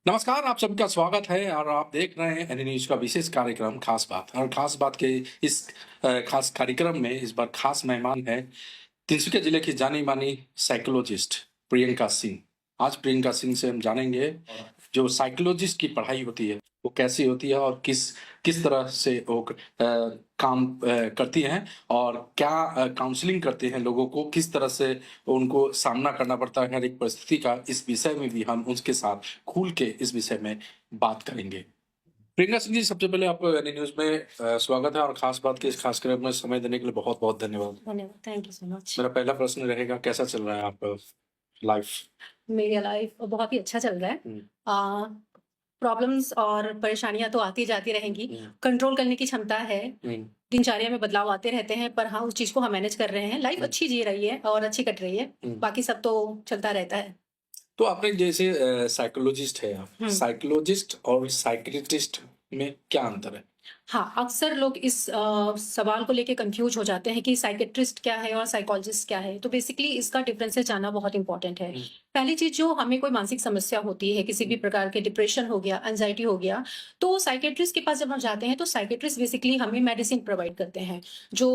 नमस्कार, आप सबका स्वागत है और आप देख रहे हैं एनी न्यूज़ का विशेष कार्यक्रम खास बात और खास बात के इस खास कार्यक्रम में इस बार खास मेहमान है तिनसुकिया जिले की जानी-मानी साइकोलॉजिस्ट प्रियंका सिंह। आज प्रियंका सिंह से हम जानेंगे जो साइकोलॉजिस्ट की पढ़ाई होती है, वो कैसी होती है और किस किस तरह से वो काम करती हैं और क्या काउंसलिंग करते हैं लोगों को, किस तरह से उनको सामना करना पड़ता है हर एक परिस्थिति का। इस विषय में भी हम उसके साथ खुल के इस विषय में बात करेंगे। प्रियंका सिंह जी, सबसे पहले आपका एनी न्यूज़ में स्वागत है और खास बात के इस खास कार्यक्रम में समय देने के लिए बहुत-बहुत धन्यवाद। धन्यवाद, थैंक यू सो मच। मेरा पहला प्रश्न रहेगा, कैसा चल रहा है आपका लाइफ? मेरा लाइफ बहुत ही अच्छा चल रहा है। हुँ, प्रॉब्लम्स और परेशानियाँ तो आती जाती रहेंगी, हुँ, कंट्रोल करने की क्षमता है, हुँ, दिनचर्या में बदलाव आते रहते हैं, पर हाँ, उस चीज़ को हम मैनेज कर रहे हैं। लाइफ हुँ, अच्छी जी रही है और अच्छी कट रही है, हुँ। बाकी सब तो चलता रहता है। तो आपने जैसे साइकोलॉजिस्ट है आप, हुँ। साइकोलॉजिस्ट और साइकियाट्रिस्ट में क्या अंतर है? हाँ, अक्सर लोग इस सवाल को लेके कन्फ्यूज़ हो जाते हैं कि साइकियाट्रिस्ट क्या है और साइकोलॉजिस्ट क्या है? तो बेसिकली इसका डिफरेंसेस जानना बहुत इम्पोर्टेंट है। हुँ, पहली चीज़, जो हमें कोई मानसिक समस्या होती है, किसी भी प्रकार के डिप्रेशन हो गया, एंग्ज़ायटी हो गया, तो साइकियाट्रिस्ट के पास जब हम जाते हैं, तो साइकियाट्रिस्ट बेसिकली हमें मेडिसिन प्रोवाइड करते हैं। जो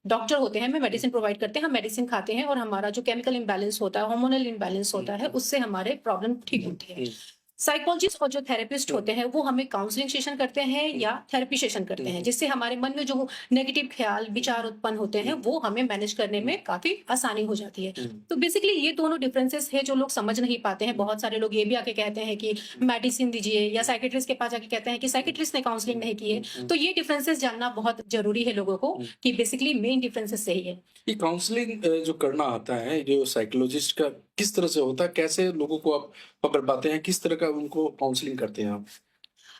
डॉक्टर होते हैं, हमें हुँ, मेडिसिन प्रोवाइड करते हैं, हम मेडिसिन खाते हैं और हमारा जो केमिकल इम्बैलेंस होता है, हार्मोनल इम्बैलेंस हुँ, होता है, उससे हमारे प्रॉब्लम ठीक होती है। हुँ, साइकोलॉजिस्ट और जो थेरेपिस्ट हुँ, होते हैं, वो हमें काउंसलिंग सेशन करते हैं हुँ, या थेरेपी सेशन करते हैं, हुँ, जिससे हमारे मन में जो नेगेटिव ख्याल विचार उत्पन्न होते हैं, हुँ, वो हमें मैनेज करने हुँ, में काफी आसानी हो जाती है। हुँ, तो बेसिकली ये दोनों डिफरेंसेस है जो लोग समझ नहीं पाते हैं। बहुत सारे लोग ये भी आके कहते हैं कि मेडिसिन दीजिए, या साइकेट्रिस्ट के पास जाके कहते हैं कि साइकेट्रिस्ट ने काउंसलिंग नहीं की है। हुँ, तो ये डिफरेंसेस जानना बहुत जरूरी है लोगों को, हुँ। कि बेसिकली मेन डिफरेंसेस सही है। ये काउंसलिंग जो करना आता है, जो साइकोलॉजिस्ट का किस तरह से होता है? कैसे लोगों को आप पकड़ पाते हैं? किस तरह का उनको काउंसलिंग करते हैं आप?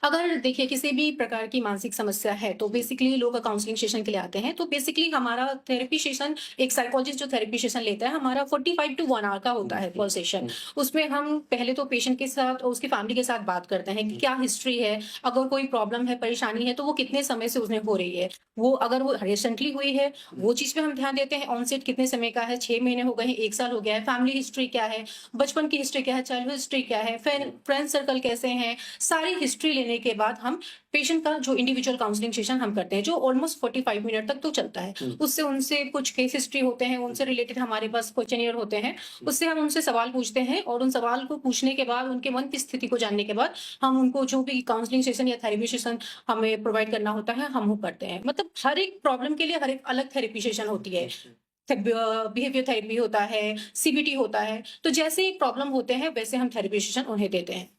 अगर देखिए किसी भी प्रकार की मानसिक समस्या है, तो बेसिकली लोग काउंसलिंग सेशन के लिए आते हैं। तो बेसिकली हमारा थेरेपी सेशन, एक साइकोलॉजिस्ट जो थेरेपी सेशन लेता है, हमारा 45 टू 1 आवर का हुँ, होता है हुँ, पर सेशन। हुँ, उसमें हम पहले तो पेशेंट के साथ और उसकी फैमिली के साथ बात करते हैं कि हुँ, क्या हिस्ट्री है, अगर कोई प्रॉब्लम है, परेशानी है, तो वो कितने समय से उसमें हो रही है। वो अगर वो रिसेंटली हुई है, हुँ, वो चीज़ पे हम ध्यान देते हैं। ऑनसेट कितने समय का है, 6 महीने हो गए हैं, 1 साल हो गया है, फैमिली हिस्ट्री क्या है, बचपन की हिस्ट्री क्या है, चाइल्डहुड हिस्ट्री क्या है, फ्रेंड सर्कल कैसे हैं, सारी हिस्ट्री लेने के बाद हम पेशेंट का जो इंडिविजुअल काउंसलिंग सेशन हम करते हैं, जो ऑलमोस्ट 45 मिनट तक तो चलता है। हुँ, उससे उनसे कुछ केस हिस्ट्री होते हैं, उनसे रिलेटेड हमारे पास क्वेश्चनियर होते हैं। हुँ। उससे हम उनसे सवाल पूछते हैं और उन सवाल को पूछने के बाद, उनके मन की स्थिति को जानने के बाद, हम उनको जो भी काउंसलिंग सेशन या थेरेपी सेशन हमें प्रोवाइड करना होता है, हम वो करते हैं। मतलब हर एक प्रॉब्लम के लिए हर एक अलग थेरेपी सेशन होती है। बिहेवियर थेरेपी होता है, सीबीटी होता है। तो जैसे ही प्रॉब्लम होते हैं, वैसे हम थेरेपी सेशन उन्हें देते हैं।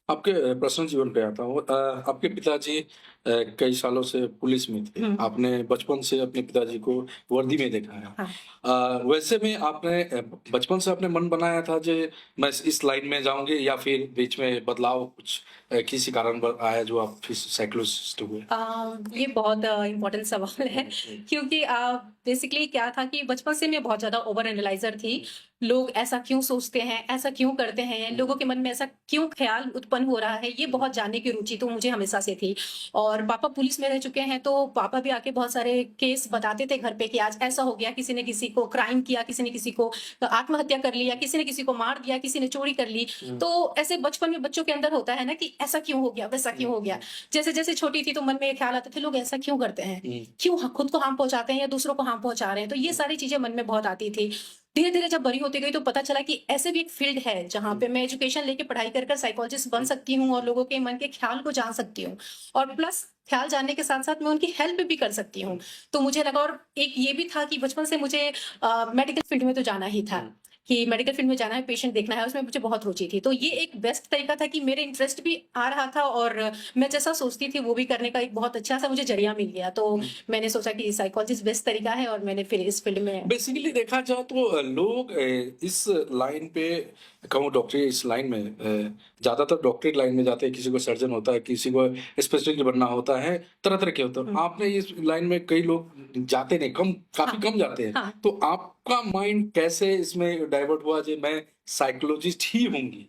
आपके पर्सनल जीवन पे आता हूँ। आपके पिताजी कई सालों से पुलिस में थे। हुँ, आपने बचपन से अपने पिताजी को वर्दी में देखा है। हाँ। वैसे में आपने बचपन से आपने मन बनाया था जे मैं इस लाइन में जाऊँगी या फिर बीच में बदलाव कुछ किसी कारण आया जो आप फिर साइकोलॉजिस्ट हुए? ये बहुत इम्पोर्टेंट सवाल है, हुँ, हुँ, क्योंकि बेसिकली क्या था कि बचपन से मैं बहुत ज़्यादा ओवर एनालाइज़र थी। लोग ऐसा क्यों सोचते हैं, ऐसा क्यों करते हैं, हुँ, लोगों के मन में ऐसा क्यों ख़्याल उत्पन्न हो रहा है, ये हुँ, बहुत जानने की रुचि तो मुझे हमेशा से थी। और पापा पुलिस में रह चुके हैं, तो पापा भी आके बहुत सारे केस बताते थे घर पे कि आज ऐसा हो गया, किसी ने किसी को क्राइम किया, किसी ने किसी को आत्महत्या कर लिया, किसी ने किसी को मार दिया, किसी ने चोरी कर ली। हुँ, तो ऐसे बचपन में बच्चों के अंदर होता है ना कि ऐसा क्यों हो गया, वैसा हुँ, क्यों हो गया। हुँ, जैसे-जैसे छोटी थी, तो मन में ये ख़्याल आते थे, लोग ऐसा क्यों करते हैं? हुँ, क्यों खुद को हार्म पहुँचाते हैं या दूसरों को हार्म पहुँचा रहे हैं? तो ये हुँ, सारी चीज़ें मन में बहुत आती थी। धीरे-धीरे जब बड़ी होती गई, तो पता चला कि ऐसे भी एक फ़ील्ड है जहाँ हुँ, पे मैं एजुकेशन लेके पढ़ाई कर कर साइकोलॉजिस्ट बन सकती हूँ और लोगों के मन के ख़्याल को जान सकती हूँ। और प्लस ख़्याल जानने के साथ-साथ मैं उनकी हेल्प भी कर सकती हूँ। हुँ, तो मुझे लगा, और एक ये भी था कि बचपन से मुझे मेडिकल फ़ील्ड में तो जाना ही था, हुँ। कि मेडिकल फ़ील्ड में जाना है, पेशेंट देखना है, उसमें मुझे बहुत रुचि थी। तो ये एक बेस्ट तरीका था कि मेरे इंटरेस्ट भी आ रहा था और मैं जैसा सोचती थी वो भी करने का एक बहुत अच्छा-सा मुझे ज़रिया मिल गया। तो हुँ। मैंने सोचा कि साइकोलॉजिस्ट बेस्ट तरीका है और मैंने फिर इस फ़ील्ड में। बेसिकली देखा जाए तो लोग इस लाइन पे कहूँ डॉक्टरी इस लाइन में ज़्यादातर डॉक्टरेट लाइन में जाते हैं, किसी को सर्जन होता है, किसी को स्पेशलिस्ट बनना होता है, तरह-तरह के होते हैं। हुँ। आपने इस लाइन में कई लोग जाते नहीं, कम काफ़ी हाँ, कम जाते हैं। हाँ। तो आपका माइंड कैसे इसमें डाइवर्ट हुआ जे मैं साइकोलॉजिस्ट ही होंगी?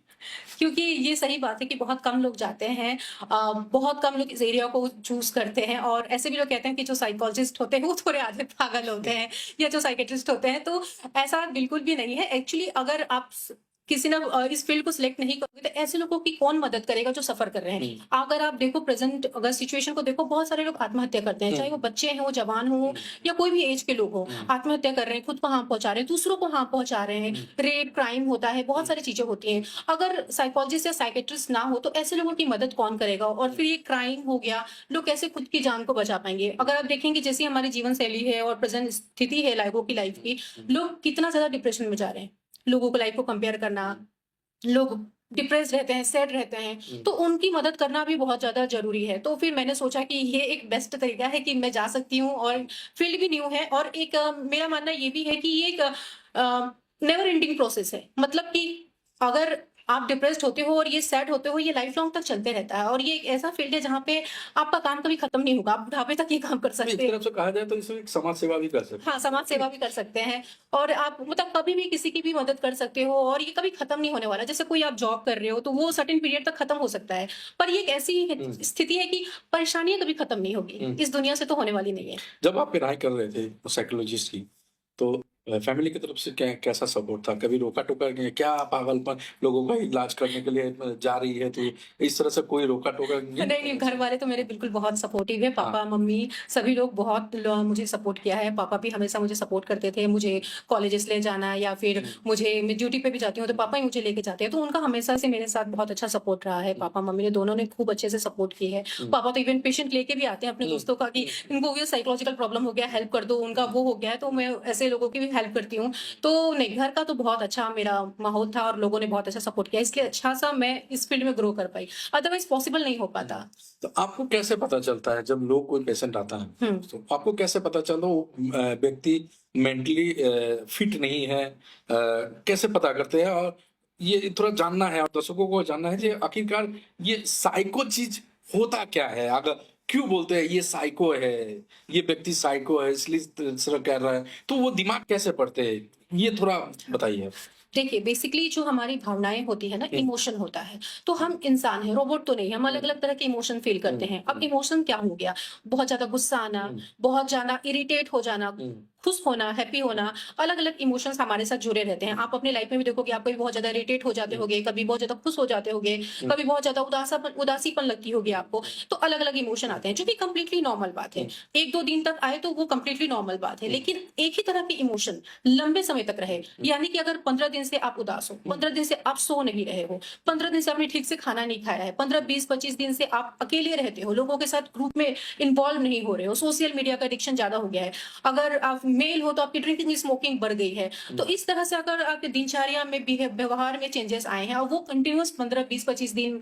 क्योंकि ये सही बात है कि बहुत कम लोग जाते हैं। बहुत कम लोग इस एरिया को चूज़ करते हैं, और ऐसे भी लोग कहते हैं कि जो साइकोलॉजिस्ट होते हैं वो थोड़े आधे पागल होते हैं, या जो साइकियाट्रिस्ट होते हैं, तो ऐसा बिल्कुल भी नहीं है। एक्चुअली अगर आप किसी ने इस फील्ड को सिलेक्ट नहीं करोगे तो ऐसे लोगों की कौन मदद करेगा जो सफर कर रहे हैं। अगर आप देखो प्रेजेंट अगर सिचुएशन को देखो, बहुत सारे लोग आत्महत्या करते हैं, चाहे वो बच्चे हैं, वो जवान हो या कोई भी एज के लोग हो, आत्महत्या कर रहे हैं, खुद को हार्म पहुंचा रहे हैं, दूसरों को हार्म पहुंचा रहे हैं, रेप क्राइम होता है, बहुत सारी चीजें होती हैं। अगर साइकोलॉजिस्ट या साइकेट्रिस्ट ना हो तो ऐसे लोगों की मदद कौन करेगा, और फिर ये क्राइम हो गया, लोग कैसे खुद की जान को बचा पाएंगे। अगर आप देखेंगे जैसी हमारी जीवन शैली है और प्रेजेंट स्थिति है लोगों की लाइफ की, लोग कितना ज्यादा डिप्रेशन में जा रहे हैं। लोगों को लाइफ को कंपेयर करना, लोग डिप्रेस रहते हैं, सैड रहते हैं, तो उनकी मदद करना भी बहुत ज्यादा जरूरी है। तो फिर मैंने सोचा कि ये एक बेस्ट तरीका है कि मैं जा सकती हूँ, और फील्ड भी न्यू है, और एक मेरा मानना ये भी है कि ये एक नेवर एंडिंग प्रोसेस है। मतलब कि अगर आप डिप्रेस्ड होते हो और ये सैड होते हो, ये लाइफ लॉन्ग तक चलते रहता है, और ये एक ऐसा फील्ड है जहाँ पे आपका काम कभी खत्म नहीं होगा, आप बुढ़ापे तक ये काम कर एक सकते हैं। तरफ से कहा जाए तो इसमें एक समाज सेवा भी कर सकते हाँ, समाज सेवा भी कर सकते हैं, और आप मतलब कभी भी किसी की भी मदद कर सकते हो, और ये कभी खत्म नहीं होने वाला। जैसे कोई आप जॉब कर रहे हो तो वो सर्टेन पीरियड तक खत्म हो सकता है, पर ये एक ऐसी स्थिति है कि परेशानियां कभी खत्म नहीं होगी, इस दुनिया से तो होने वाली नहीं है। जब आप पढ़ाई कर रहे थे साइकोलॉजिस्ट की, तो फैमिली की तरफ से कैसा सपोर्ट था? कभी रोका-टोका गया क्या पागलपन लोगों का इलाज करने के लिए जा रही है, तो इस तरह से कोई रोका-टोका नहीं, नहीं, घर वाले तो मेरे बिल्कुल बहुत सपोर्टिव है। पापा, मम्मी सभी लोग बहुत मुझे सपोर्ट किया है। पापा भी हमेशा मुझे सपोर्ट करते थे। मुझे कॉलेजेस ले जाना या फिर मैं ड्यूटी पे भी जाती हूँ तो पापा ही मुझे लेके जाते हैं। तो उनका हमेशा से मेरे साथ बहुत अच्छा सपोर्ट रहा है। पापा, मम्मी ने दोनों ने खूब अच्छे से सपोर्ट की है। पापा तो इवन पेशेंट लेके भी आते हैं अपने दोस्तों का कि इनको ये साइकोलॉजिकल प्रॉब्लम हो गया, हेल्प कर दो, उनका वो हो गया है, तो मैं ऐसे लोगों की भी हेल्प करती हूँ। तो नहीं, घर का तो बहुत अच्छा मेरा माहौल था और लोगों ने बहुत अच्छा सपोर्ट किया, इसलिए अच्छा-सा मैं इस फील्ड में ग्रो कर पाई। अदरवाइज़ पॉसिबल नहीं हो पाता। तो आपको कैसे पता चलता है जब लोग कोई पेशेंट आता है, हुँ। तो आपको कैसे पता चलो व्यक्ति मेंटली फिट नहीं है, कैसे पता करते हैं? और ये थोड़ा जानना है, और दर्शकों को जानना है कि आखिरकार ये साइको चीज होता क्या है? अगर क्यों बोलते हैं ये साइको है, ये व्यक्ति साइको है इसलिए इस तरह कर रहा है, तो वो दिमाग कैसे पढ़ते हैं, ये थोड़ा बताइए। देखिए, बेसिकली जो हमारी भावनाएँ होती है ना, इमोशन होता है। तो हम इंसान हैं, रोबोट तो नहीं, हम अलग-अलग तरह के इमोशन फ़ील करते हैं। अब इमोशन क्या हो गया? बहुत ज़्यादा गुस्सा आना, बहुत ज़्यादा इरिटेट हो जाना, खुश होना, हैप्पी होना, अलग-अलग इमोशंस हमारे साथ जुड़े रहते हैं। आप अपने लाइफ में भी देखोगे, आप कभी बहुत ज़्यादा इरिटेट हो जाते होगे, कभी बहुत ज़्यादा खुश हो जाते होगे, कभी बहुत ज़्यादा उदासीपन लगती होगी आपको। तो अलग-अलग इमोशन आते हैं, जो कि कंप्लीटली नॉर्मल बात है। 1-2 दिन तक आए तो वो कंप्लीटली नॉर्मल बात है। लेकिन एक ही तरह के इमोशन लंबे समय तक रहे, यानी कि अगर 15 दिन से आप उदास हो, 15 दिन से आप सो नहीं रहे हो, 15 दिन से आपने ठीक से खाना नहीं खाया है, 15, 20, 25 दिन से आप अकेले रहते हो, लोगों के साथ ग्रुप में इन्वॉल्व नहीं हो रहे हो, सोशल मीडिया का एडिक्शन ज़्यादा हो गया है। अगर आप मेल हो तो आपकी ड्रिंकिंग, स्मोकिंग बढ़ गई है। तो इस तरह से अगर आपके दिनचर्या में व्यवहार में चेंजेस आए हैं और वो कंटिन्यूअस 15, 20, 25 दिन,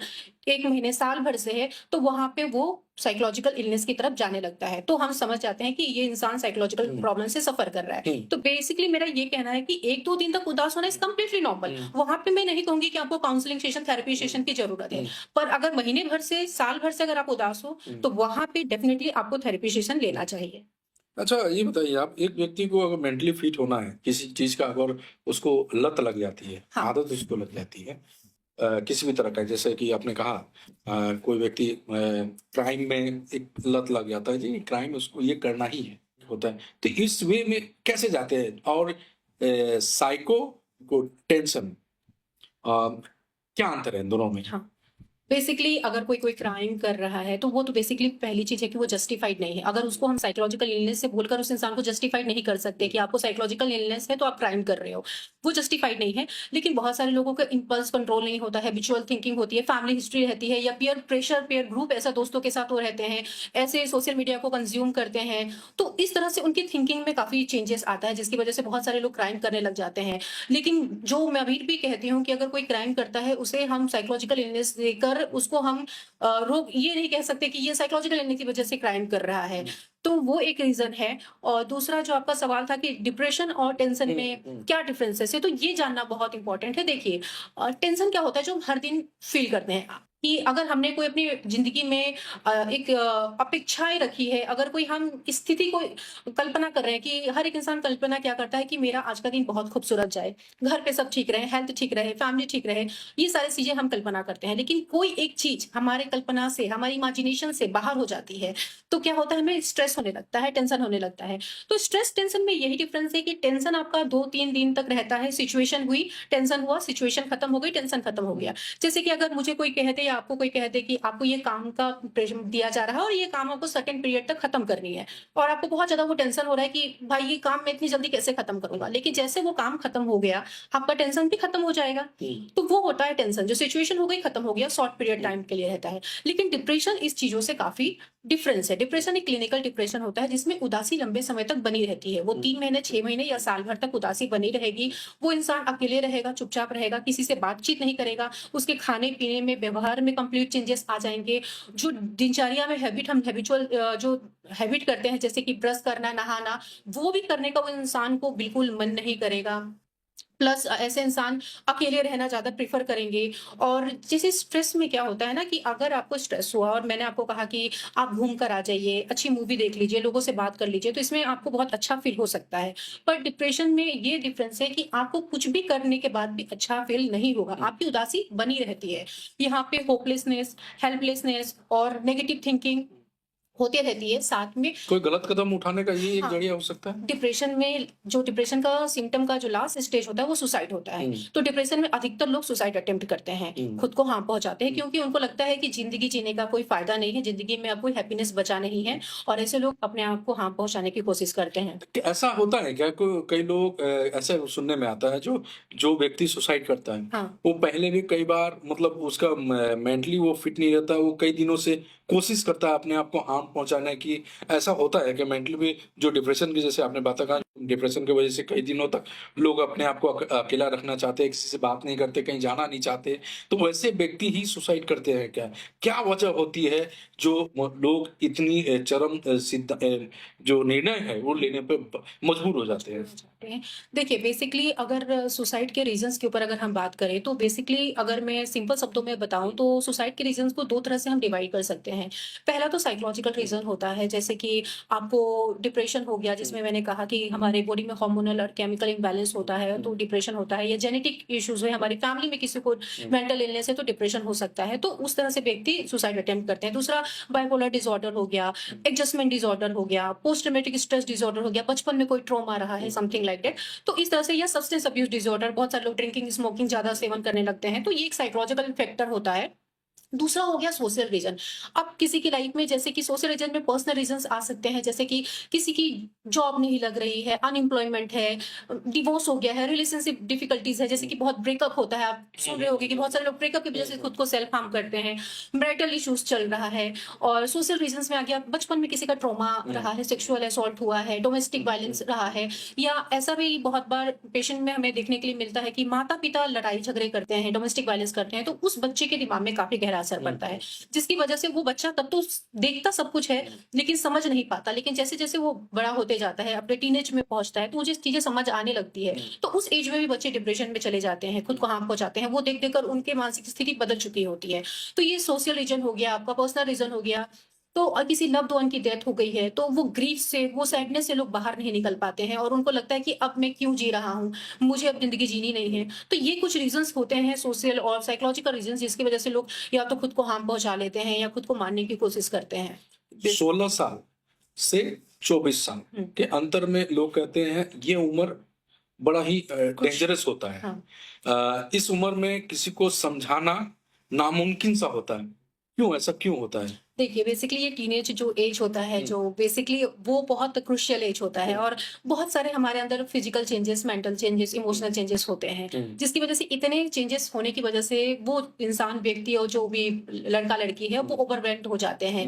1 महीने, साल भर से है, तो वहाँ पे वो साइकोलॉजिकल इलनेस की तरफ जाने लगता है। तो हम समझ जाते हैं कि ये इंसान साइकोलॉजिकल प्रॉब्लम से सफर कर रहा है। तो बेसिकली मेरा ये कहना है कि 1-2 दिन तक उदास होना इज कंप्लीटली नॉर्मल। वहाँ पे मैं नहीं कहूंगी कि आपको काउंसलिंग सेशन, थेरेपी सेशन की जरूरत है। पर अगर महीने भर से, साल भर से अगर आप उदास हो, तो वहाँ पे डेफिनेटली आपको थेरेपी सेशन लेना चाहिए। अच्छा, ये बताइए आप, एक व्यक्ति को अगर मेंटली फिट होना है, किसी चीज़ का अगर उसको लत लग जाती है, हाँ। आदत उसको लग जाती है, किसी भी तरह का, जैसे कि आपने कहा कोई व्यक्ति क्राइम में एक लत लग जाता है, जी क्राइम उसको ये करना ही है, होता है। तो इस वे में कैसे जाते हैं? और साइको को टेंशन, क्या अंतर है इन दोनों में? हाँ। बेसिकली अगर कोई क्राइम कर रहा है तो वो तो बेसिकली पहली चीज है कि वो जस्टिफाइड नहीं है। अगर उसको हम साइकोलॉजिकल इलनेस से बोलकर उस इंसान को जस्टिफाइड नहीं कर सकते कि आपको साइकोलॉजिकल इलनेस है तो आप क्राइम कर रहे हो, वो जस्टिफाइड नहीं है। लेकिन बहुत सारे लोगों का इम्पल्स कंट्रोल नहीं होता है, हैबिचुअल थिंकिंग होती है, फैमिली हिस्ट्री रहती है, या पीयर प्रेशर, पीयर ग्रुप, ऐसा दोस्तों के साथ वो रहते हैं, ऐसे सोशल मीडिया को कंज्यूम करते हैं। तो इस तरह से उनकी थिंकिंग में काफी चेंजेस आता है, जिसकी वजह से बहुत सारे लोग क्राइम करने लग जाते हैं। लेकिन जो मैं अभी भी कहती हूँ कि अगर कोई क्राइम करता है उसे हम साइकोलॉजिकल इलनेस देकर उसको हम रोग ये नहीं कह सकते कि ये साइकोलॉजिकल इलनेस की वजह से क्राइम कर रहा है। तो वो एक रीजन है। और दूसरा जो आपका सवाल था कि डिप्रेशन और टेंशन में क्या डिफरेंसेस है, तो ये जानना बहुत इंपॉर्टेंट है। देखिए, टेंशन क्या होता है जो हम हर दिन फील करते हैं। कि अगर हमने कोई अपनी ज़िंदगी में एक अपेक्षाएँ रखी है, अगर कोई हम स्थिति को कल्पना कर रहे हैं कि हर एक इंसान कल्पना क्या करता है कि मेरा आज का दिन बहुत खूबसूरत जाए, घर पे सब ठीक रहे, हेल्थ ठीक रहे, फैमिली ठीक रहे, ये सारी चीज़ें हम कल्पना करते हैं। लेकिन कोई एक चीज़ हमारे कल्पना से, हमारी इमेजिनेशन से बाहर हो जाती है, तो क्या होता है हमें स्ट्रेस होने लगता है, टेंशन होने लगता है। तो स्ट्रेस टेंशन में यही डिफरेंस है कि टेंशन आपका 2-3 दिन तक रहता है, सिचुएशन हुई, टेंशन हुआ, सिचुएशन खत्म हो गई, टेंशन खत्म हो गया। जैसे कि अगर मुझे कोई कह दे या आपको कोई कह दे कि आपको ये काम का प्रेशर दिया जा रहा है और ये काम आपको सर्टेन पीरियड तक खत्म करनी है और आपको बहुत ज्यादा वो टेंशन हो रहा है कि भाई ये काम मैं इतनी जल्दी कैसे खत्म करूंगा, लेकिन जैसे वो काम खत्म हो गया आपका टेंशन भी खत्म हो जाएगा। तो वो होता है टेंशन, जो सिचुएशन हो गई खत्म हो गया, शॉर्ट पीरियड टाइम के लिए रहता है। लेकिन डिप्रेशन इस चीजों से काफी डिफरेंस है। डिप्रेशन एक क्लिनिकल डिप्रेशन होता है जिसमें उदासी लंबे समय तक बनी रहती है। वो 3 महीने, 6 महीने या साल भर तक उदासी बनी रहेगी। वो इंसान अकेले रहेगा, चुपचाप रहेगा, किसी से बातचीत नहीं करेगा, उसके खाने-पीने में, व्यवहार में कंप्लीट चेंजेस आ जाएँगे। जो दिनचर्या में हम हैबिचुअल जो हैबिट करते हैं जैसे कि ब्रश करना, नहाना, वो भी करने का वो इंसान को बिल्कुल मन नहीं करेगा। प्लस ऐसे इंसान अकेले रहना ज़्यादा प्रेफ़र करेंगे। और जैसे स्ट्रेस में क्या होता है ना कि अगर आपको स्ट्रेस हुआ और मैंने आपको कहा कि आप घूम कर आ जाइए, अच्छी मूवी देख लीजिए, लोगों से बात कर लीजिए, तो इसमें आपको बहुत अच्छा फ़ील हो सकता है। पर डिप्रेशन में ये डिफ़रेंस है कि आपको कुछ भी करने के बाद भी अच्छा फ़ील नहीं होगा, आपकी उदासी बनी रहती है। यहाँ पे होपलेसनेस, हेल्पलेसनेस और नेगेटिव थिंकिंग होती रहती है, साथ में कोई गलत कदम उठाने का ये एक हाँ। जरिया हो सकता है? डिप्रेशन में जो डिप्रेशन का सिम्पटम का जो लास्ट स्टेज होता है वो सुसाइड होता है। तो डिप्रेशन में अधिकतर लोग सुसाइड अटेम्प्ट करते हैं, खुद को हार्म पहुँचाते हैं क्योंकि उनको लगता है कि ज़िंदगी जीने का कोई फ़ायदा नहीं है, ज़िंदगी में अब कोई हैप्पीनेस बचा नहीं है और ऐसे लोग अपने आप को हार्म पहुँचाने की कोशिश करते हैं। कि ऐसा होता है क्या कई लोग ऐसा सुनने में आता है जो जो व्यक्ति सुसाइड करता है हाँ। वो पहले भी कई बार मतलब उसका मेंटली वो फिट नहीं रहता, वो कई दिनों से कोशिश करता है अपने आप को हार्म पहुंचाने की। ऐसा होता है कि मेंटली भी जो डिप्रेशन की, जैसे आपने बात कहा, डिप्रेशन की वजह से कई दिनों तक लोग अपने आप को अकेला रखना चाहते हैं, किसी से बात नहीं करते, कहीं जाना नहीं चाहते, तो वैसे व्यक्ति ही सुसाइड करते हैं क्या? क्या वजह होती है जो लोग इतनी चरम जो निर्णय है वो लेने पे मजबूर हो जाते हैं? जाते हैं। देखिए बेसिकली अगर सुसाइड के रीज़न्स के ऊपर अगर हम बात करें तो बेसिकली अगर मैं सिंपल शब्दों में बताऊँ तो सुसाइड के रीज़न्स को 2 तरह से हम डिवाइड कर सकते हैं। पहला तो साइकोलॉजिकल रीज़न होता है जैसे कि आपको डिप्रेशन हो गया जिसमें मैंने कहा कि हमारे बॉडी में हार्मोनल और केमिकल इम्बैलेंस होता है तो डिप्रेशन होता है, या जेनेटिक इश्यूज़ है, हमारी फैमिली में किसी को मेंटल इलनेस है तो डिप्रेशन हो सकता है। तो उस तरह से व्यक्ति सुसाइड अटेम्प्ट करते हैं। दूसरा बाइपोलर डिसऑर्डर हो गया, एडजस्टमेंट डिसऑर्डर हो गया, पोस्ट ट्रॉमेटिक स्ट्रेस डिसऑर्डर हो गया, बचपन में कोई ट्रॉमा रहा है, समथिंग लाइक दैट। तो इस तरह से, या सब्सटेंस अब्यूज डिसऑर्डर, बहुत सारे लोग ड्रिंकिंग, स्मोकिंग ज़्यादा सेवन करने लगते हैं, तो ये एक साइकोलॉजिकल फैक्टर होता है। दूसरा हो गया सोशल रीजन। अब किसी की लाइफ में जैसे कि सोशल रीजन में पर्सनल रीजंस आ सकते हैं, जैसे कि किसी की जॉब नहीं लग रही है, अनएम्प्लॉयमेंट है, डिवोर्स हो गया है, रिलेशनशिप डिफिकल्टीज है, जैसे कि बहुत ब्रेकअप होता है, आप सुन रहे होंगे कि बहुत सारे लोग ब्रेकअप की वजह से खुद को सेल्फ हार्म करते हैं, मैरिटल इश्यूज चल रहा है। और सोशल रीजंस में आ गया बचपन में किसी का ट्रॉमा रहा है, सेक्सुअल असॉल्ट हुआ है, डोमेस्टिक वायलेंस रहा है, या ऐसा भी बहुत बार पेशेंट में हमें देखने के लिए मिलता है कि माता पिता लड़ाई झगड़े करते हैं, डोमेस्टिक वायलेंस करते हैं, तो उस बच्चे के दिमाग में काफी गहरा असर पड़ता है, जिसकी वजह से वो बच्चा तब तो देखता सब कुछ है लेकिन समझ नहीं पाता। लेकिन जैसे जैसे वो बड़ा होते जाता है, अपने टीनेज में पहुंचता है, तो मुझे चीजें समझ आने लगती है, तो उस एज में भी बच्चे डिप्रेशन में चले जाते हैं, खुद को हार्म पहुंचाते हैं, वो देख देकर उनके मानसिक स्थिति बदल चुकी होती है। तो ये सोशल रीजन हो गया, आपका पर्सनल रीजन हो गया। तो किसी लव्ड वन की डेथ हो गई है तो वो ग्रीफ से, वो सैडनेस से लोग बाहर नहीं निकल पाते हैं और उनको लगता है कि अब मैं क्यों जी रहा हूँ, मुझे अब जिंदगी जीनी नहीं है। तो ये कुछ रीजंस होते हैं सोशल और साइकोलॉजिकल रीजंस, जिसकी वजह से लोग या तो खुद को हार्म पहुंचा लेते हैं या खुद को मारने की कोशिश करते हैं। 16 साल से 24 साल के अंतर में लोग कहते हैं ये उम्र बड़ा ही डेंजरस होता है। हाँ। इस उम्र में किसी को समझाना नामुमकिन सा होता है। क्यों, ऐसा क्यों होता है? देखिए बेसिकली ये टीनेज जो एज होता है, जो बेसिकली वो बहुत क्रुशियल एज होता है और बहुत सारे हमारे अंदर physical changes, mental changes, emotional changes होते हैं, जिसकी वजह से, इतने चेंजेस होने की वजह से वो इंसान, व्यक्ति और जो भी लड़का लड़की है वो ओवरवेल्म्ड हो जाते हैं।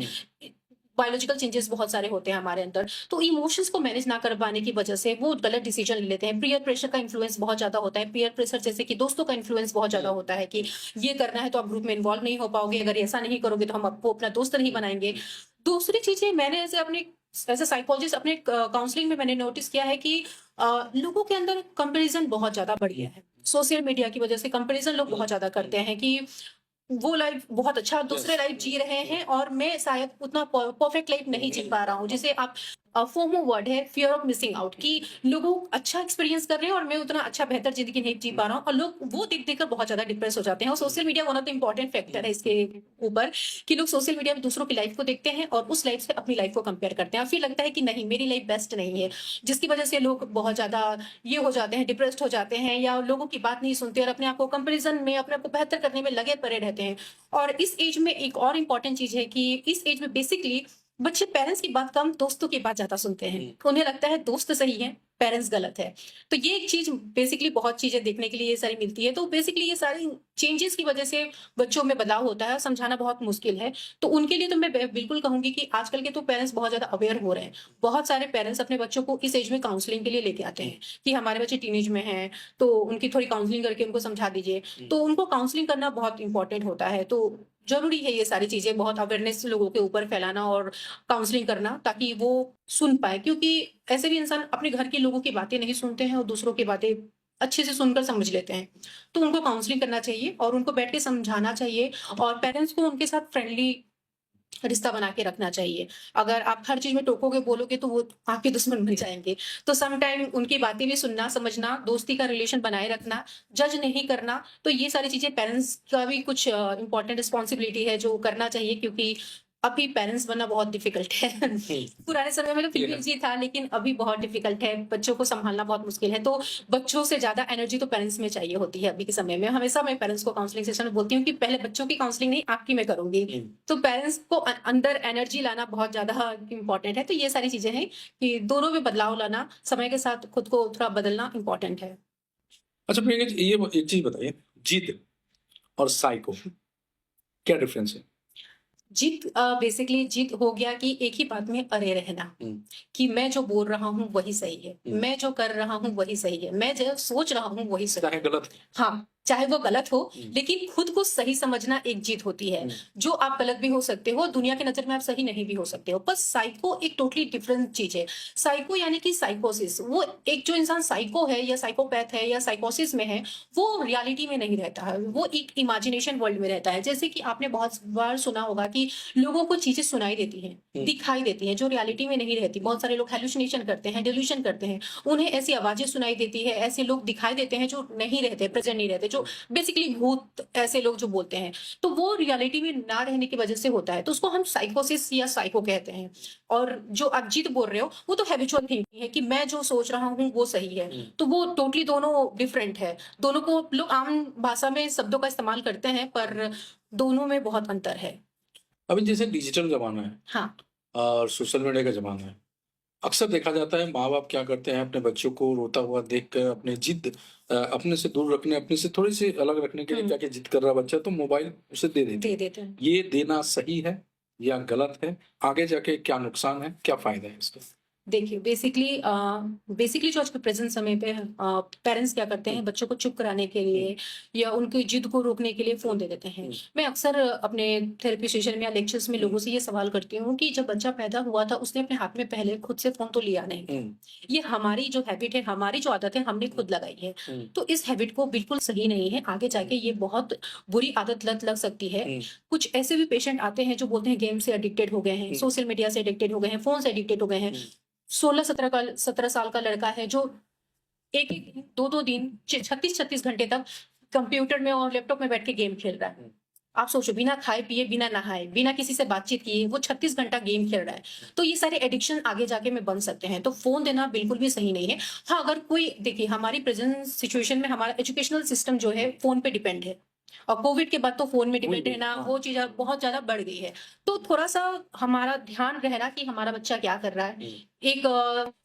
बायोलॉजिकल चेंजेस बहुत सारे होते हैं हमारे अंदर, तो इमोशंस को मैनेज ना कर पाने की वजह से वो गलत डिसीजन ले लेते हैं। पीयर प्रेशर का इन्फ्लुएंस बहुत ज्यादा होता है। पीयर प्रेशर जैसे कि दोस्तों का इन्फ्लुएंस बहुत ज्यादा होता है कि ये करना है तो आप ग्रुप में इन्वॉल्व नहीं हो पाओगे, अगर ऐसा नहीं करोगे तो हम आपको अपना दोस्त नहीं बनाएंगे। दूसरी चीजें मैंने ऐसे अपने एज ए साइकोलॉजिस्ट अपने काउंसलिंग में मैंने नोटिस किया है कि लोगों के अंदर कंपैरिजन बहुत ज्यादा बढ़ गया है। सोशल मीडिया की वजह से कंपैरिजन लोग बहुत ज्यादा करते हैं कि वो लाइफ बहुत अच्छा दूसरे यस। लाइफ जी रहे हैं और मैं शायद उतना परफेक्ट लाइफ नहीं जी पा रहा हूँ। जिसे आप फोमो वर्ड है, फियर ऑफ मिसिंग आउट, कि लोग अच्छा एक्सपीरियंस कर रहे हैं और मैं उतना अच्छा बेहतर जिंदगी नहीं जी पा रहा हूँ, और लोग वो देख देख कर बहुत ज्यादा डिप्रेस हो जाते हैं। और social media one of the important factor है इसके ऊपर, कि लोग सोशल मीडिया में दूसरों की लाइफ को देखते हैं और उस लाइफ से अपनी लाइफ को कंपेयर करते हैं और फिर लगता है कि नहीं, मेरी लाइफ बेस्ट नहीं है, जिसकी वजह से लोग बहुत ज्यादा ये हो जाते हैं, डिप्रेस्ड हो जाते हैं, या लोगों की बात नहीं सुनते और अपने आप को कंपैरिजन में, अपने आप को बेहतर करने में लगे पड़े रहते हैं। और इस एज में एक और इम्पोर्टेंट चीज है कि इस एज में बेसिकली बच्चे पेरेंट्स की बात कम, दोस्तों की बात ज्यादा सुनते हैं। उन्हें लगता है दोस्त सही है, पेरेंट्स गलत है। तो ये एक चीज बेसिकली बहुत चीजें देखने के लिए ये सारी मिलती है। तो बेसिकली ये सारी चेंजेस की वजह से बच्चों में बदलाव होता है, समझाना बहुत मुश्किल है। तो उनके लिए तो मैं बिल्कुल कहूंगी कि आजकल के तो पेरेंट्स बहुत ज्यादा अवेयर हो रहे हैं। बहुत सारे पेरेंट्स अपने बच्चों को इस एज में काउंसलिंग के लिए लेके आते हैं कि हमारे बच्चे टीनेज में हैं, तो उनकी थोड़ी काउंसलिंग करके उनको समझा दीजिए। तो उनको काउंसलिंग करना बहुत इंपॉर्टेंट होता है। तो जरूरी है ये सारी चीजें, बहुत अवेयरनेस लोगों के ऊपर फैलाना और काउंसलिंग करना, ताकि वो सुन पाए। क्योंकि ऐसे भी इंसान अपने घर के लोगों की बातें नहीं सुनते हैं और दूसरों की बातें अच्छे से सुनकर समझ लेते हैं। तो उनको काउंसलिंग करना चाहिए और उनको बैठ के समझाना चाहिए, और पेरेंट्स को उनके साथ फ्रेंडली रिश्ता बना के रखना चाहिए। अगर आप हर चीज में टोकोगे, बोलोगे, तो वो आपके दुश्मन बन जाएंगे। तो सम टाइम उनकी बातें भी सुनना, समझना, दोस्ती का रिलेशन बनाए रखना, जज नहीं करना, तो ये सारी चीजें पेरेंट्स का भी कुछ इंपॉर्टेंट रिस्पॉन्सिबिलिटी है जो करना चाहिए। क्योंकि अभी पेरेंट्स बनना बहुत डिफिकल्ट है। पुराने समय में तो फिर भी Yeah. इजी था, लेकिन अभी बहुत डिफिकल्ट है। बच्चों को संभालना बहुत मुश्किल है। तो बच्चों से ज्यादा एनर्जी तो पेरेंट्स में चाहिए होती है अभी के समय में। हमेशा मैं पेरेंट्स को काउंसलिंग सेशन में बोलती हूँ कि पहले बच्चों की काउंसलिंग नहीं, आपकी मैं करूंगी। तो पेरेंट्स को अंदर एनर्जी लाना बहुत ज्यादा इंपॉर्टेंट है। तो ये सारी चीजें हैं कि दोनों में बदलाव लाना, समय के साथ खुद को थोड़ा बदलना इंपॉर्टेंट है। अच्छा प्रियंका जी, ये एक चीज बताइए, जिद और साइको क्या डिफरेंस है? जीत बेसिकली जीत हो गया कि एक ही बात में अड़े रहना, कि मैं जो बोल रहा हूँ वही सही है, मैं जो कर रहा हूँ वही सही है, मैं जो सोच रहा हूँ वही सही चाहे है। गलत हो। हाँ, चाहे वो गलत हो, लेकिन खुद को सही समझना एक जीत होती है। जो आप गलत भी हो सकते हो, दुनिया की नजर में आप सही नहीं भी हो सकते हो। पर साइको एक टोटली डिफरेंट चीज है। साइको यानी कि साइकोसिस, वो एक जो इंसान साइको है या साइकोपैथ है या साइकोसिस में है, वो रियलिटी में नहीं रहता है, वो एक इमेजिनेशन वर्ल्ड में रहता है। जैसे कि आपने बहुत बार सुना होगा कि लोगों को चीजें सुनाई देती हैं, दिखाई देती हैं, जो रियलिटी में नहीं रहती। बहुत सारे लोग हेलुसिनेशन करते हैं, डिल्यूशन करते हैं, उन्हें ऐसी आवाजें सुनाई देती है, ऐसे लोग दिखाई देते हैं जो नहीं रहते, प्रेजेंट नहीं रहते, जो बेसिकली भूत ऐसे लोग जो बोलते हैं। तो वो रियलिटी में ना रहने की वजह से होता है, तो उसको हम साइकोसिस या साइको कहते हैं। और जो आप जीत बोल रहे हो, वो तो हैबिचुअल थिंकिंग है कि मैं जो सोच रहा हूँ वो सही है। तो वो टोटली दोनों डिफरेंट है। दोनों को लोग आम भाषा में शब्दों का इस्तेमाल करते हैं, पर दोनों में बहुत अंतर है। अभी जैसे डिजिटल जमाना है हाँ, और सोशल मीडिया का जमाना है, अक्सर देखा जाता है माँ बाप क्या करते हैं, अपने बच्चों को रोता हुआ देख कर अपने जिद अपने से दूर रखने, अपने से थोड़ी सी अलग रखने के लिए क्या कि जिद कर रहा बच्चा तो मोबाइल उसे दे देते दे हैं। देते हैं। ये देना सही है या गलत है? आगे जाके क्या नुकसान है, क्या फायदा है इसका? देखिए, बेसिकली जो आज के प्रेजेंट समय पे पेरेंट्स क्या करते हैं, बच्चों को चुप कराने के लिए या उनकी जिद को रोकने के लिए फोन दे देते हैं। मैं अक्सर अपने थेरेपी सेशन में या लेक्चर्स में लोगों से ये सवाल करती हूँ कि जब बच्चा पैदा हुआ था, उसने अपने हाथ में पहले खुद से फोन तो लिया नहीं। ये हमारी जो हैबिट है, हमारी जो आदत है, हमने खुद लगाई है। तो इस हैबिट को बिल्कुल सही नहीं है। आगे जाके ये बहुत बुरी आदत लत लग सकती है। कुछ ऐसे भी पेशेंट आते हैं जो बोलते हैं गेम से एडिक्टेड हो गए हैं, सोशल मीडिया से एडिक्टेड हो गए हैं, फोन से एडिक्टेड हो गए हैं। 16-17 साल का लड़का है जो एक एक दिन, 2-2 दिन, 36-36 घंटे तक कंप्यूटर में और लैपटॉप में बैठ के गेम खेल रहा है। आप सोचो, बिना खाए पिए, बिना नहाए, बिना किसी से बातचीत किए वो 36 घंटा गेम खेल रहा है। तो ये सारे एडिक्शन आगे जाके में बन सकते हैं। तो फोन देना बिल्कुल भी सही नहीं है। हाँ, अगर कोई देखिए, हमारी प्रेजेंट सिचुएशन में हमारा एजुकेशनल सिस्टम जो है फोन पे डिपेंड है, और कोविड के बाद तो फोन में डिपेंड रहना, वो चीज बहुत ज्यादा बढ़ गई है। तो थोड़ा सा हमारा ध्यान रहना कि हमारा बच्चा क्या कर रहा है। एक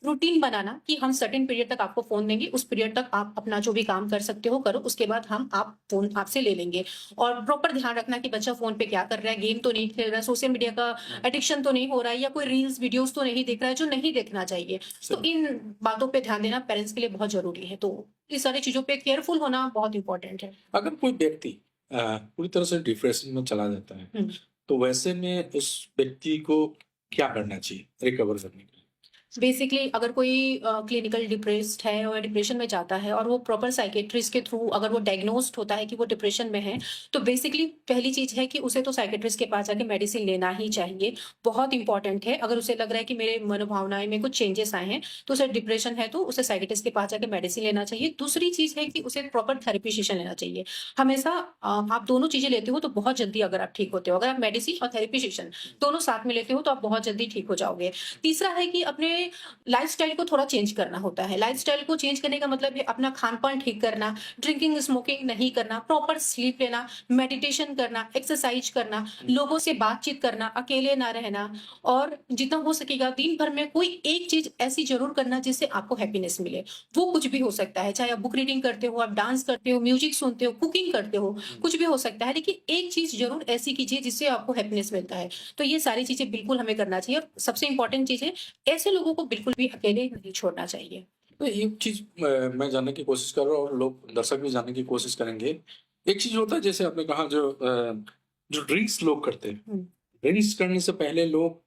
रूटीन बनाना कि हम सर्टेन पीरियड तक आपको फोन देंगे, उस पीरियड तक आप अपना जो भी काम कर सकते हो करो, उसके बाद आप फोन आपसे ले लेंगे। और प्रॉपर ध्यान रखना कि बच्चा फोन पे क्या कर रहा है, गेम तो नहीं खेल रहा है, सोशल मीडिया का एडिक्शन तो नहीं हो रहा है, या कोई रील्स वीडियोस तो नहीं देख रहा है जो नहीं देखना चाहिए। तो इन बातों पे ध्यान देना पेरेंट्स के लिए बहुत जरूरी है। तो इस सारी चीजों पे केयरफुल होना बहुत इंपॉर्टेंट है। अगर कोई व्यक्ति पूरी तरह से डिप्रेशन में चला जाता है, तो वैसे में उस व्यक्ति को क्या करना चाहिए रिकवर करने के लिए? बेसिकली अगर कोई क्लिनिकल डिप्रेस्ड है और डिप्रेशन में जाता है और वो प्रॉपर साइकेट्रिस्ट के थ्रू अगर वो डायग्नोस्ड होता है कि वो डिप्रेशन में है, तो बेसिकली पहली चीज है कि उसे तो साइकेट्रिस्ट के पास जाके मेडिसिन लेना ही चाहिए। बहुत इंपॉर्टेंट है, अगर उसे लग रहा है कि मेरे मनोभावनाएं में कुछ चेंजेस आए हैं, तो उसे डिप्रेशन है तो उसे साइकेट्रिस्ट के पास जाके मेडिसिन लेना चाहिए। दूसरी चीज है कि उसे प्रॉपर थेरेपी सेशन लेना चाहिए। हमेशा आप दोनों चीजें लेते हो तो बहुत जल्दी अगर आप ठीक होते हो, अगर आप मेडिसिन और थेरेपी सेशन दोनों साथ में लेते हो तो आप बहुत जल्दी ठीक हो जाओगे। तीसरा है कि अपने लाइफ़स्टाइल को थोड़ा चेंज करना होता है। लाइफ़स्टाइल को चेंज करने का मतलब है अपना खान-पान ठीक करना, ड्रिंकिंग, स्मोकिंग नहीं करना, प्रॉपर स्लीप लेना, मेडिटेशन करना, एक्सरसाइज करना, लोगों से बातचीत करना, अकेले ना रहना और जितना हो सकेगा दिन भर में कोई एक चीज़ ऐसी ज़रूर करना जिससे आपको हैप्पीनेस मिले। वो कुछ भी हो सकता है, चाहे आप बुक रीडिंग करते हो, आप डांस करते हो, म्यूज़िक सुनते हो, कुकिंग करते हो, कुछ भी हो सकता है, लेकिन एक चीज़ ज़रूर ऐसी कीजिए जिससे आपको हैप्पीनेस मिलता है। तो ये सारी चीज़ें बिल्कुल हमें करना चाहिए और सबसे इम्पोर्टेंट चीज़ है, ऐसे लोगों को बिल्कुल भी अकेले नहीं छोड़ना चाहिए। तो एक चीज मैं जानने की कोशिश कर रहा हूँ और लोग दर्शक भी जानने की कोशिश करेंगे। एक चीज होता है जैसे आपने कहा जो ड्रिंक्स लोग करते हैं, हुँ, ड्रिंक्स करने से पहले लोग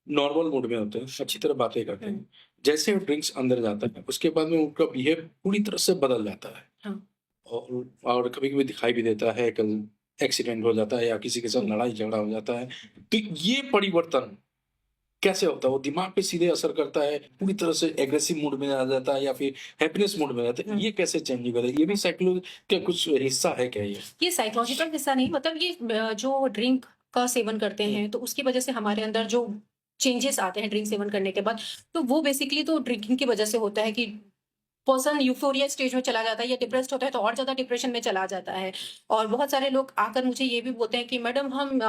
नॉर्मल मूड में होते हैं, अच्छी तरह बातें करते हुँ, हैं। जैसे वो ड्रिंक्स अंदर जाता है, उसके बाद में उनका बिहेव पूरी तरह से बदल जाता है। हाँ, और कभी-कभी दिखाई भी देता है, कल एक्सीडेंट हो जाता है या किसी के साथ हुँ। लड़ाई झगड़ा हो जाता है। तो ये परिवर्तन कैसे होता है? वो दिमाग पे सीधे असर करता है, पूरी तरह से एग्रेसिव मूड में आ जाता है या फिर हैप्पीनेस मूड में आ जाता है। हुँ। ये कैसे चेंज होता है? ये भी साइकोलॉजी का कुछ हिस्सा है क्या ये? ये साइकोलॉजिकल हिस्सा नहीं, मतलब ये जो ड्रिंक का सेवन करते हुँ, हैं तो उसकी वजह से हमारे अंदर जो चेंजेस आते हैं ड्रिंक सेवन करने के बाद, तो वो बेसिकली तो ड्रिंकिंग की वजह से होता है कि पर्सन यूफोरिया स्टेज में चला जाता है या डिप्रेस्ड होता है तो और ज़्यादा डिप्रेशन में चला जाता है। और बहुत सारे लोग आकर मुझे ये भी बोलते हैं कि मैडम हम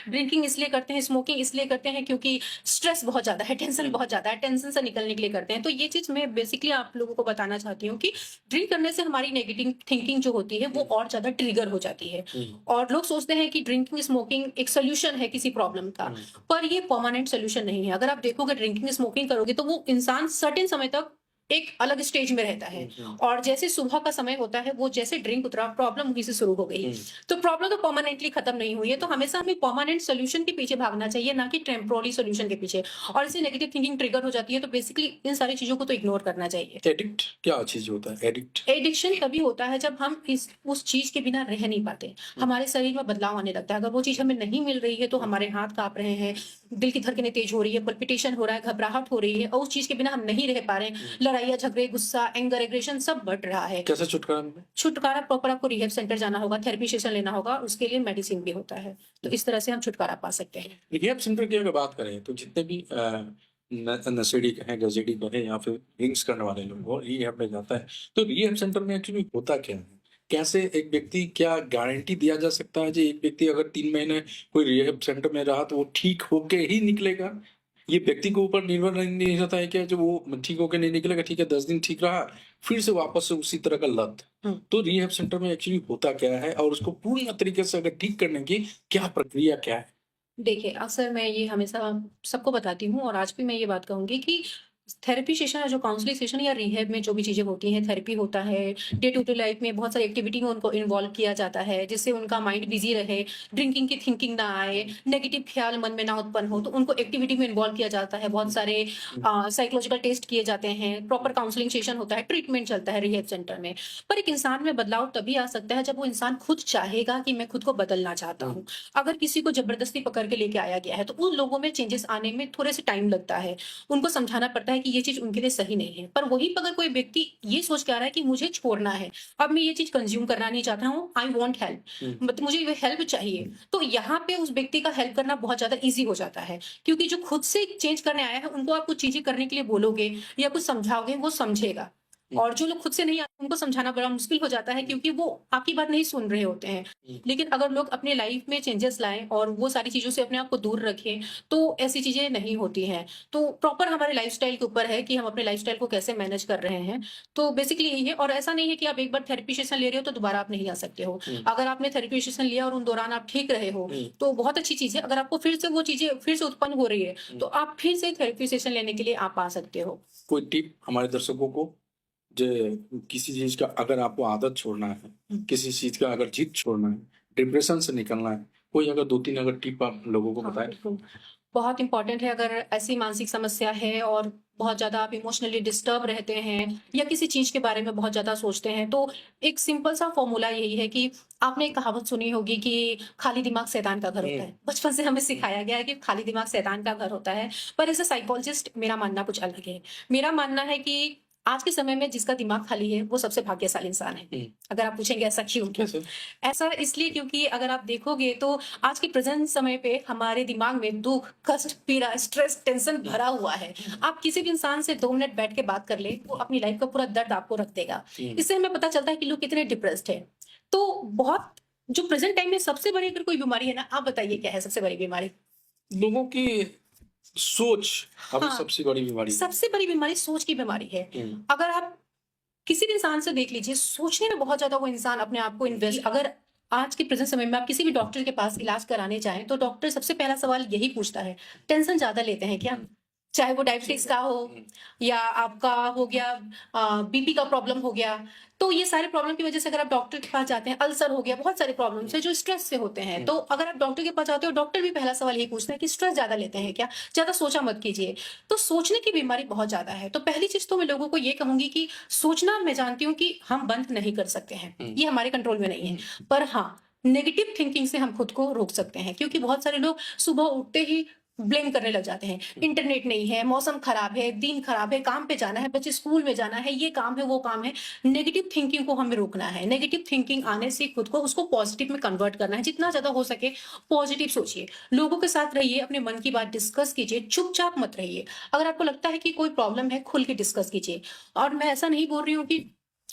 ड्रिंकिंग इसलिए करते हैं, स्मोकिंग इसलिए करते हैं क्योंकि स्ट्रेस बहुत ज़्यादा है, टेंशन बहुत ज़्यादा है, टेंशन से निकलने के लिए करते हैं। तो ये चीज़ मैं बेसिकली आप लोगों को बताना चाहती हूँ कि ड्रिंक करने से हमारी नेगेटिव थिंकिंग जो होती है वो और ज़्यादा ट्रिगर हो जाती है। हुँ, और लोग सोचते हैं कि ड्रिंकिंग, स्मोकिंग एक सॉल्यूशन है किसी प्रॉब्लम का, हुँ, पर ये परमानेंट सॉल्यूशन नहीं है। अगर आप देखोगे ड्रिंकिंग, स्मोकिंग करोगे तो वो इंसान सर्टेन समय तक एक अलग स्टेज में रहता है। हुँ, हुँ, और जैसे सुबह का समय होता है, वो जैसे ड्रिंक उतरा, प्रॉब्लम वहीं से शुरू हो गई। हुँ। तो प्रॉब्लम तो परमानेंटली खत्म नहीं हुई है, तो हमेशा हमें परमानेंट सॉल्यूशन के पीछे भागना चाहिए, ना कि टेम्परेरी सॉल्यूशन के पीछे। और इससे नेगेटिव थिंकिंग ट्रिगर हो जाती है, तो बेसिकली इन सारी चीज़ों को तो इग्नोर करना चाहिए। एडिक्ट क्या चीज़ होता है? एडिक्ट? एडिक्शन तभी होता है जब हम इस उस चीज़ के बिना रह नहीं पाते। हुँ, हमारे शरीर में बदलाव आने लगता है। अगर वो चीज़ हमें नहीं मिल रही है तो हुँ, हमारे हाथ काँप रहे हैं, दिल की धड़कनें तेज़ हो रही है, पल्पिटेशन हो रहा है, घबराहट हो रही है और उस चीज़ के बिना हम नहीं रह पा रहे हैं। हुँ। लड़ाइयाँ, झगड़े, गुस्सा, एंगर, एग्रेशन सब बढ़ रहा है। कैसे छुटकारा मिले? छुटकारा प्रॉपर आपको रिहैब सेंटर जाना होगा, थेरेपी सेशन लेना होगा, उसके लिए मेडिसिन भी होता है। तो इस तरह से हम छुटकारा पा सकते हैं। रिहैब सेंटर की अगर बात करें तो जितने भी नशेड़ी कहें, गजेड़ी कहें या फिर ड्रिंक्स करने वाले लोग वो रिहैब में जाता है। तो रिहैब सेंटर में एक्चुअली होता क्या है? कैसे एक व्यक्ति क्या गारंटी दिया जा सकता है जी एक व्यक्ति अगर 3 महीने कोई रिहैब सेंटर में रहा तो वो ठीक होके ही निकलेगा? ये व्यक्ति के ऊपर निर्भर नहीं रहता है क्या जो वो ठीक होके नहीं निकलेगा, ठीक है 10 दिन ठीक रहा, फिर से वापस से उसी तरह का लत। हुँ। तो रिहैब सेंटर में एक्चुअली होता क्या है और उसको पूर्ण तरीके से अगर ठीक करने की क्या प्रक्रिया क्या है? देखिए, अक्सर मैं ये हमेशा सबको बताती हूँ और आज भी मैं ये बात कहूँगी कि थेरेपी सेशन या जो काउंसलिंग सेशन या रिहैब में जो भी चीज़ें होती हैं, थेरेपी होता है, डे टू डे लाइफ में बहुत सारी एक्टिविटी में उनको इन्वॉल्व किया जाता है, जिससे उनका माइंड बिज़ी रहे, ड्रिंकिंग की थिंकिंग ना आए, नेगेटिव ख़्याल मन में ना उत्पन्न हो, तो उनको एक्टिविटी में इन्वॉल्व किया जाता है। बहुत सारे साइकोलॉजिकल टेस्ट किए जाते हैं, प्रॉपर काउंसलिंग सेशन होता है, ट्रीटमेंट चलता है रिहैब सेंटर में। पर एक इंसान में बदलाव तभी आ सकता है जब वो इंसान खुद चाहेगा कि मैं खुद को बदलना चाहता हूँ। अगर किसी को ज़बरदस्ती पकड़ के लेके आया गया है, तो उन लोगों में चेंजेस आने में थोड़े से टाइम लगता है। उनको समझाना पड़ता है कि ये चीज़ उनके लिए सही नहीं है। पर वहीं पे अगर कोई व्यक्ति ये सोच के आ रहा है कि मुझे छोड़ना है, अब मैं ये चीज़ कंज़्यूम करना नहीं चाहता हूँ, आई वांट हेल्प, हुँ, मतलब मुझे ये हेल्प चाहिए, तो यहाँ पे उस व्यक्ति का हेल्प करना बहुत ज़्यादा ईज़ी हो जाता है। क्योंकि जो खुद से चेंज करने आया है, उनको आप कुछ चीज़ें करने के लिए बोलोगे या कुछ समझाओगे, वो समझेगा। हुँ, और जो लोग खुद से नहीं आते, उनको समझाना बड़ा मुश्किल हो जाता है क्योंकि वो आपकी बात नहीं सुन रहे होते हैं। हुँ। लेकिन अगर लोग अपने लाइफ़ में चेंजेस लाएँ और वो सारी चीज़ों से अपने आप को दूर रखें, तो ऐसी चीज़ें नहीं होती हैं। तो प्रॉपर हमारे लाइफ़स्टाइल के ऊपर है कि हम अपने लाइफ़स्टाइल को कैसे मैनेज कर रहे हैं। तो बेसिकली यही है और ऐसा नहीं है कि आप एक बार थेरेपी सेशन ले रहे हो तो दोबारा आप नहीं आ सकते हो। हुँ, अगर आपने थेरेपी सेशन लिया और उन दौरान आप ठीक रहे हो, हुँ, तो बहुत अच्छी चीज़ है। अगर आपको फिर से वो चीज़ें फिर से उत्पन्न हो रही है, हुँ। तो आप फिर से थेरेपी सेशन लेने के लिए आप आ सकते हो। कोई टिप हमारे दर्शकों को जो किसी चीज़ का अगर आपको आदत छोड़ना है, हुँ। किसी चीज़ का अगर जिद छोड़ना है, डिप्रेशन से निकलना है, कोई अगर 2-3 अगर टिप आप लोगों को हाँ, बताएँ? बिल्कुल। बहुत इम्पोर्टेंट है अगर ऐसी मानसिक समस्या है और बहुत ज़्यादा आप इमोशनली डिस्टर्ब रहते हैं या किसी चीज़ के बारे में बहुत ज़्यादा सोचते हैं, तो एक सिंपल सा फ़ॉर्मूला यही है कि आपने एक कहावत सुनी होगी कि खाली दिमाग शैतान का घर होता हुँ, है। बचपन से हमें सिखाया गया है कि खाली दिमाग शैतान का घर होता है, पर एज़ अ साइकोलॉजिस्ट मेरा मानना कुछ अलग है। मेरा मानना है कि आज के समय में जिसका दिमाग खाली है, वो सबसे भाग्यशाली इंसान है। हुँ। अगर आप पूछेंगे ऐसा क्यों? कैसे? ऐसा इसलिए क्योंकि अगर आप देखोगे तो आज के प्रेजेंट समय पे हमारे दिमाग में दुख, कष्ट, पीड़ा, स्ट्रेस, टेंशन भरा हुआ है। आप किसी भी इंसान से 2 मिनट बैठ के बात कर ले, वो अपनी लाइफ का पूरा दर्द आपको रख देगा। हुँ। इससे हमें पता चलता है कि लोग कितने डिप्रेस्ड हैं। तो बहुत जो प्रेजेंट टाइम में सबसे बड़ी अगर कोई बीमारी है ना, आप बताइए क्या है सबसे बड़ी बीमारी? लोगों की सोच अभी हाँ, सबसे बड़ी बीमारी है। सबसे बड़ी बीमारी सोच की बीमारी है। हुँ, अगर आप किसी भी इंसान से देख लीजिए, सोचने में बहुत ज़्यादा वो इंसान अपने आप को इन्वेस्ट अगर आज के प्रेज़ेंट समय में आप किसी भी डॉक्टर के पास इलाज कराने जाएँ, तो डॉक्टर सबसे पहला सवाल यही पूछता है, टेंशन ज़्यादा लेते हैं क्या? चाहे वो डायबिटीज़ का हो हुँ, या आपका हो गया बीपी का प्रॉब्लम हो गया। तो ये सारे प्रॉब्लम की वज़ह से अगर आप डॉक्टर के पास जाते हैं, अल्सर हो गया, बहुत सारे प्रॉब्लम्स हैं जो स्ट्रेस से होते हैं। हुँ। तो अगर आप डॉक्टर के पास जाते हो, डॉक्टर भी पहला सवाल यही पूछता है कि स्ट्रेस ज़्यादा लेते हैं क्या? ज़्यादा सोचा मत कीजिए। तो सोचने की बीमारी बहुत ज़्यादा है। तो पहली चीज़ तो मैं लोगों को ये कहूँगी कि सोचना मैं जानती हूँ कि हम बंद नहीं कर सकते हैं, हुँ, ये हमारे कंट्रोल में नहीं है। हुँ। पर हाँ, नेगेटिव थिंकिंग से हम खुद को रोक सकते हैं क्योंकि बहुत सारे लोग सुबह उठते ही ब्लेम करने लग जाते हैं। इंटरनेट नहीं है, मौसम खराब है, दिन खराब है, काम पे जाना है, बच्चे स्कूल में जाना है, ये काम है, वो काम है। नेगेटिव थिंकिंग को हमें रोकना है। नेगेटिव थिंकिंग आने से खुद को उसको पॉजिटिव में कन्वर्ट करना है। जितना ज़्यादा हो सके पॉजिटिव सोचिए। लोगों के साथ रहिए, अपने मन की बात डिस्कस कीजिए, चुपचाप मत रहिए। अगर आपको लगता है कि कोई प्रॉब्लम है, खुल के डिस्कस कीजिए। और मैं ऐसा नहीं बोल रही हूँ कि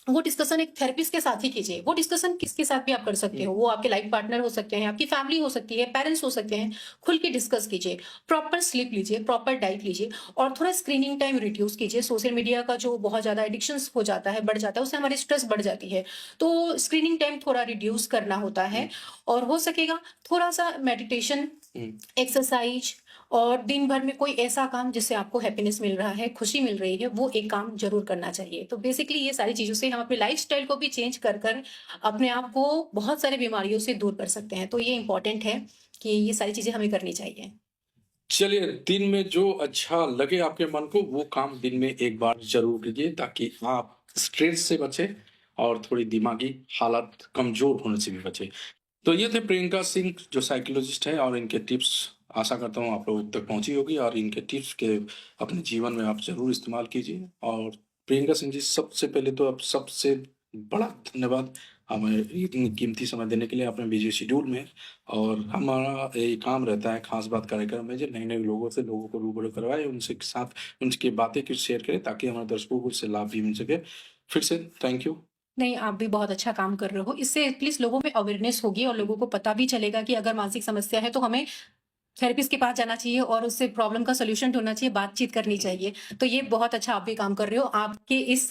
वो डिस्कशन एक थेरेपिस्ट के साथ ही कीजिए। वो डिस्कशन किसके साथ भी आप कर सकते हो। वो आपके लाइफ पार्टनर हो सकते हैं, आपकी फैमिली हो सकती है, पेरेंट्स हो सकते हैं। खुल के डिस्कस कीजिए। प्रॉपर स्लीप लीजिए, प्रॉपर डाइट लीजिए और थोड़ा स्क्रीनिंग टाइम रिड्यूस कीजिए। सोशल मीडिया का जो बहुत ज़्यादा एडिक्शंस हो जाता है, बढ़ जाता है, उससे हमारी स्ट्रेस बढ़ जाती है। तो स्क्रीनिंग टाइम थोड़ा रिड्यूस करना होता है और हो सकेगा थोड़ा-सा मेडिटेशन, हुँ। एक्सरसाइज और दिन भर में कोई ऐसा काम जिससे आपको हैप्पीनेस मिल रहा है, खुशी मिल रही है, वो एक काम ज़रूर करना चाहिए। तो बेसिकली ये सारी चीज़ों से हम अपने लाइफ़स्टाइल को भी चेंज कर अपने आप को बहुत सारी बीमारियों से दूर कर सकते हैं। तो ये इम्पोर्टेंट है कि ये सारी चीज़ें हमें करनी चाहिए। चलिए, दिन में जो अच्छा लगे आपके मन को, वो काम दिन में एक बार ज़रूर कीजिए ताकि आप स्ट्रेस से बचें और थोड़ी दिमागी हालत कमज़ोर होने से भी बचें। तो ये थे प्रियंका सिंह जो साइकोलॉजिस्ट हैं और इनके टिप्स आशा करता हूँ आप लोगों तक पहुँची होगी और इनके टिप्स के अपने जीवन में आप ज़रूर इस्तेमाल कीजिए। और प्रियंका सिंह जी सबसे पहले तो आप सबसे बड़ा धन्यवाद हमें इतनी कीमती समय देने के लिए अपने बिजी शेड्यूल में। और हमारा ये काम रहता है खास बात कार्यक्रम में जो नए-नए लोगों से लोगों को रूबरू करवाएँ, उनसे साथ उनकी बातें कुछ शेयर करें ताकि हमारे दर्शकों को उससे लाभ भी मिल सके। फिर से थैंक यू। नहीं, आप भी बहुत अच्छा काम कर रहे हो। इससे एटलीस्ट लोगों में अवेयरनेस होगी और लोगों को पता भी चलेगा कि अगर मानसिक समस्या है तो हमें थेरेपिस्ट के पास जाना चाहिए और उससे प्रॉब्लम का सॉल्यूशन ढूँढना चाहिए, बातचीत करनी चाहिए। तो ये बहुत अच्छा आप भी काम कर रहे हो। आपके इस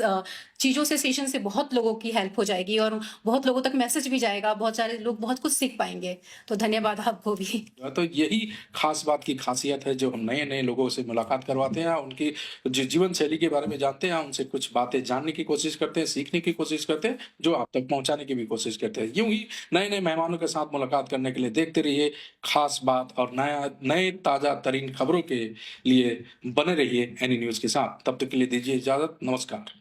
चीज़ों से सेशन से बहुत लोगों की हेल्प हो जाएगी और बहुत लोगों तक मैसेज भी जाएगा, बहुत सारे लोग बहुत कुछ सीख पाएँगे। तो धन्यवाद आपको भी। तो यही खास बात की खासियत है जो हम नए-नए लोगों से मुलाकात करवाते हैं, उनकी जो जीवन शैली के बारे में जानते हैं, उनसे कुछ बातें जानने की कोशिश करते हैं, सीखने की कोशिश करते हैं, जो आप तक पहुँचाने की भी कोशिश करते हैं। यूँ ही नए-नए मेहमानों के साथ मुलाकात करने के लिए देखते रहिए खास बात और नए ताज़ा तरीन खबरों के लिए बने रहिए एनी न्यूज़ के साथ। तब तक के लिए दीजिए इजाज़त। नमस्कार।